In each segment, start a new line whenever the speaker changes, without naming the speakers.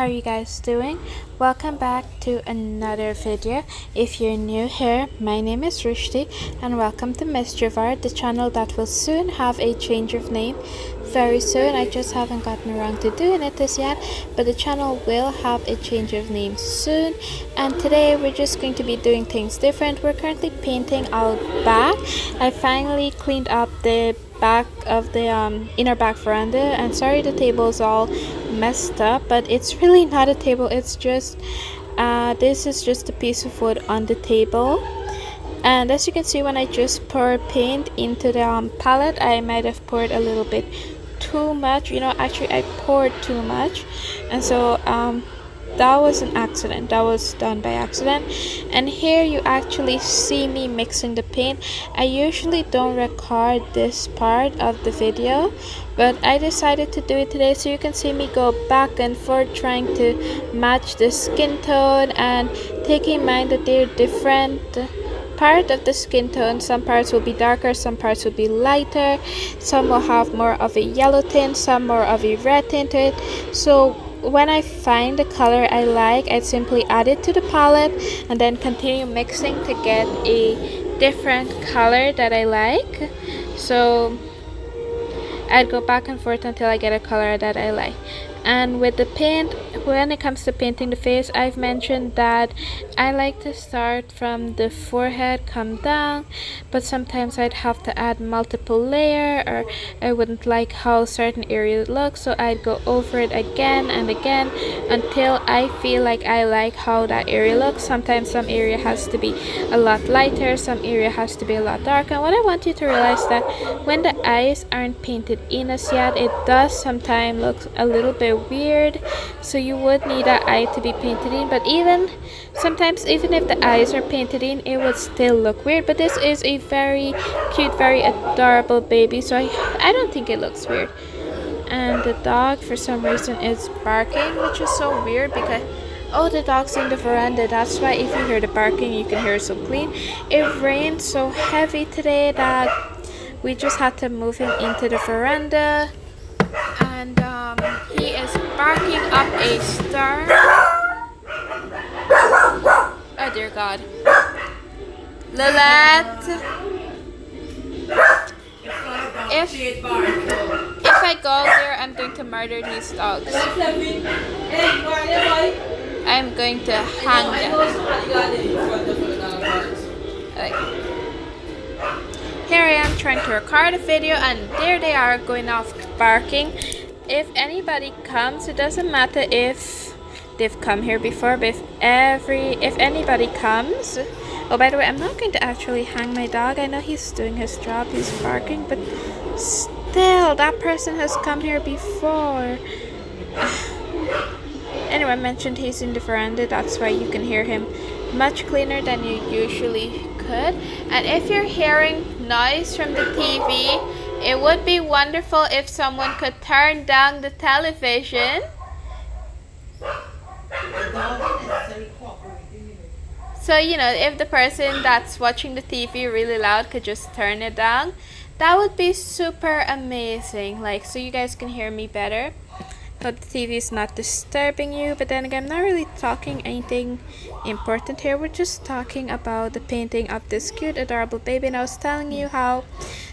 how are you guys doing? Welcome back to another video. If you're new here, my name is Rushdi and welcome to Mischief Art, the channel that will soon have a change of name very soon. I just haven't gotten around to doing it this yet, but the channel will have a change of name soon. And today we're just going to be doing things different. We're currently painting our back. I finally cleaned up the back of the inner back veranda, and sorry the table's all messed up, but it's really not a table. It's just this is just a piece of wood on the table. And as you can see, when I just poured paint into the palette, I might have poured a little bit too much. Actually I poured too much, and so that was an accident. That was done by accident. And here you actually see me mixing the paint. I usually don't record this part of the video, but I decided to do it today, so you can see me go back and forth trying to match the skin tone and taking in mind that they're different part of the skin tone. Some parts will be darker, some parts will be lighter, some will have more of a yellow tint, some more of a red tint to it. So when I find the color I like, I simply add it to the palette and then continue mixing to get a different color that I like. So I'd go back and forth until I get a color that I like. And with the paint, when it comes to painting the face, I've mentioned that I like to start from the forehead, come down, but sometimes I'd have to add multiple layer, or I wouldn't like how certain areas look, so I'd go over it again and again until I feel like I like how that area looks. Sometimes some area has to be a lot lighter, some area has to be a lot darker. And what I want you to realize that when the eyes aren't painted in as yet, it does sometimes look a little bit weird, so you would need an eye to be painted in. But sometimes even if the eyes are painted in, it would still look weird. But this is a very cute, very adorable baby, so I don't think it looks weird. And the dog for some reason is barking, which is so weird because the dog's in the veranda. That's why if you hear the barking, you can hear it so clean. It rained so heavy today that we just had to move him into the veranda, and he is barking up a storm. Oh dear God. Lilette, if I go there, I'm going to murder these dogs. I'm going to hang them. Here I am trying to record a video, and there they are going off barking. If anybody comes, it doesn't matter if they've come here before, but if anybody comes. Oh, by the way, I'm not going to actually hang my dog. I know he's doing his job, he's barking, but still, that person has come here before. Anyway, I mentioned he's in the veranda. That's why you can hear him much cleaner than you usually could. And if you're hearing noise from the TV, it would be wonderful if someone could turn down the television. So, if the person that's watching the TV really loud could just turn it down, that would be super amazing. So you guys can hear me better. Hope the TV is not disturbing you. But then again, I'm not really talking anything important here. We're just talking about the painting of this cute, adorable baby. And I was telling you how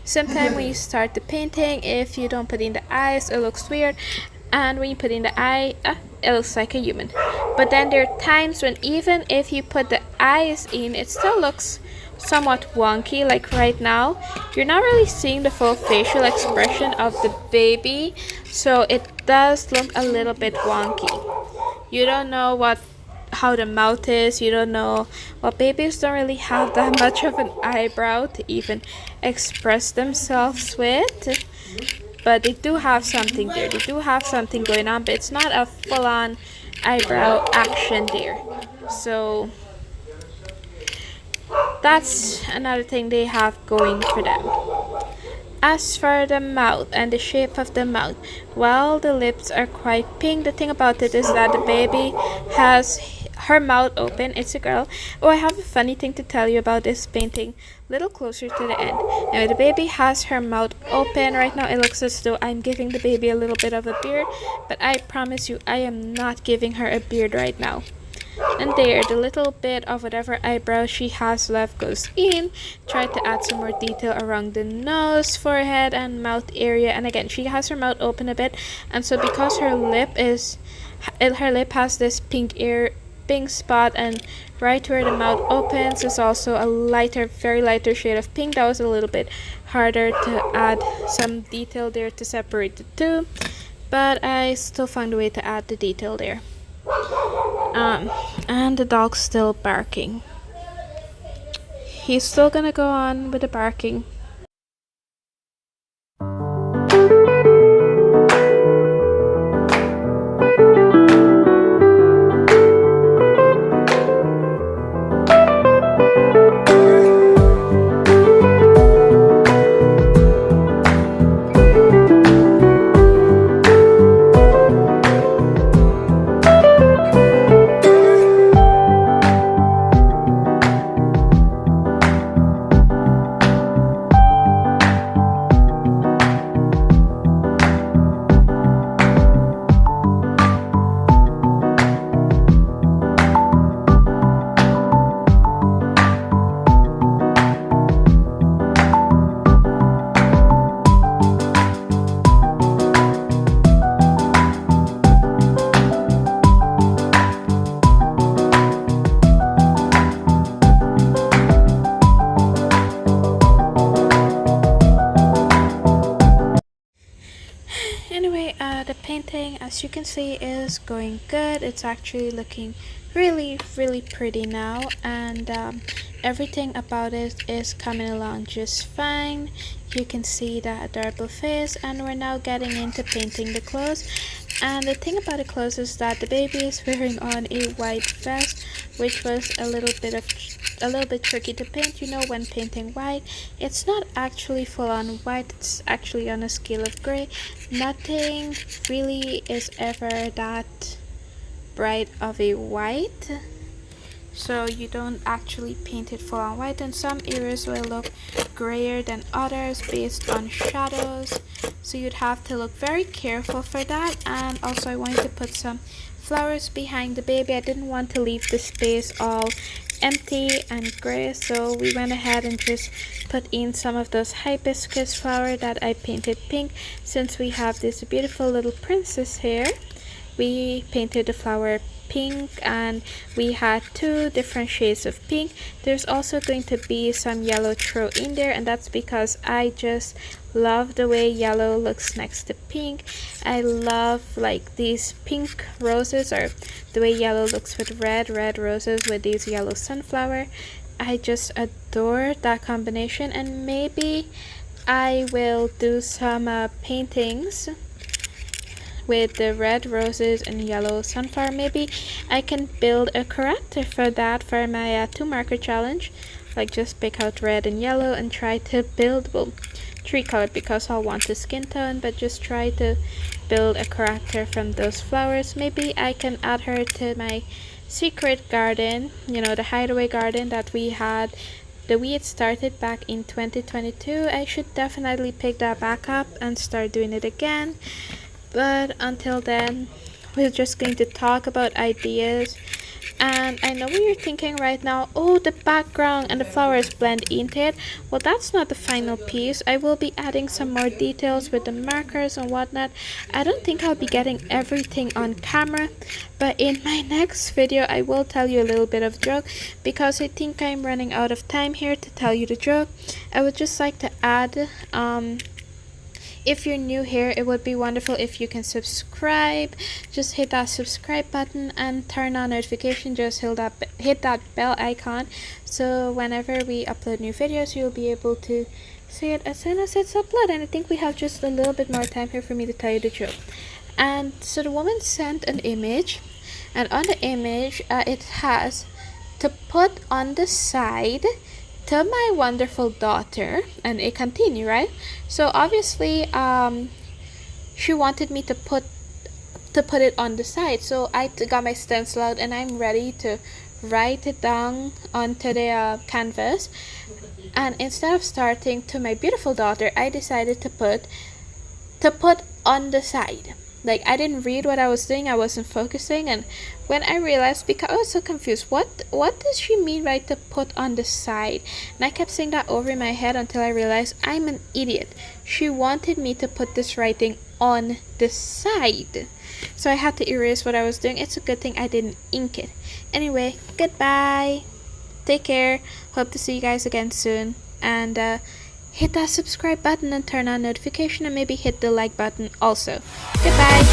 sometimes when you start the painting, if you don't put in the eyes, it looks weird. And when you put in the eye, it looks like a human. But then there are times when even if you put the eyes in, it still looks somewhat wonky. Like right now, you're not really seeing the full facial expression of the baby, so it does look a little bit wonky. You don't know how the mouth is. You don't know. Well, babies don't really have that much of an eyebrow to even express themselves with, but they do have something there. They do have something going on, but it's not a full-on eyebrow action there. So that's another thing they have going for them. As for the mouth and the shape of the mouth, well, the lips are quite pink. The thing about it is that the baby has her mouth open. It's a girl. Oh, I have a funny thing to tell you about this painting. Little closer to the end. Now the baby has her mouth open right now. It looks as though I'm giving the baby a little bit of a beard, but I promise you I am not giving her a beard right now. And there, the little bit of whatever eyebrow she has left goes in. Try to add some more detail around the nose, forehead, and mouth area. And again, she has her mouth open a bit, and so because her lip has this pink spot, and right where the mouth opens is also a lighter, very lighter shade of pink. That was a little bit harder to add some detail there to separate the two, but I still found a way to add the detail there. And the dog's still barking. He's still gonna go on with the barking. Anyway, the painting, as you can see, is going good. It's actually looking really pretty now, and everything about it is coming along just fine. You can see the adorable face, and we're now getting into painting the clothes. And the thing about the clothes is that the baby is wearing on a white vest, which was a little bit tricky to paint. You know, when painting white, it's not actually full on white, it's actually on a scale of gray. Nothing really is ever that bright of a white, so you don't actually paint it full on white, and some areas will look grayer than others based on shadows, so you'd have to look very careful for that. And also I wanted to put some flowers behind the baby. I didn't want to leave the space all empty and gray, so we went ahead and just put in some of those hibiscus flower that I painted pink. Since we have this beautiful little princess here, we painted the flower pink, and we had 2 different shades of pink. There's also going to be some yellow thrown in there, and that's because I just love the way yellow looks next to pink. I love like these pink roses, or the way yellow looks with red roses with these yellow sunflower. I just adore that combination, and maybe I will do some paintings with the red roses and yellow sunflower. Maybe I can build a character for that for my 2 marker challenge, like just pick out red and yellow and try to build, well, 3 color because I'll want the skin tone, but just try to build a character from those flowers. Maybe I can add her to my secret garden, you know, the hideaway garden that we had, the we had started back in 2022. I should definitely pick that back up and start doing it again. But until then, we're just going to talk about ideas. And I know what you're thinking right now, oh, the background and the flowers blend into it. Well, that's not the final piece. I will be adding some more details with the markers and whatnot. I don't think I'll be getting everything on camera, but in my next video I will tell you a little bit of joke, because I think I'm running out of time here to tell you the joke. I would just like to add, if you're new here, it would be wonderful if you can subscribe. Just hit that subscribe button and turn on notification. Just hit that bell icon, so whenever we upload new videos, you'll be able to see it as soon as it's uploaded. And I think we have just a little bit more time here for me to tell you the joke. And so the woman sent an image, and on the image it has to put on the side to my wonderful daughter, and it continue, right? So obviously she wanted me to put to put it on the side. So I got my stencil out and I'm ready to write it down onto the canvas. And instead of starting to my beautiful daughter, I decided to put on the side. Like, I didn't read what I was doing, I wasn't focusing, and when I realized, because I was so confused, what does she mean by to put on the side? And I kept saying that over in my head until I realized I'm an idiot. She wanted me to put this writing on the side. So I had to erase what I was doing. It's a good thing I didn't ink it. Anyway, goodbye. Take care. Hope to see you guys again soon. And hit that subscribe button and turn on notification, and maybe hit the like button also. Goodbye.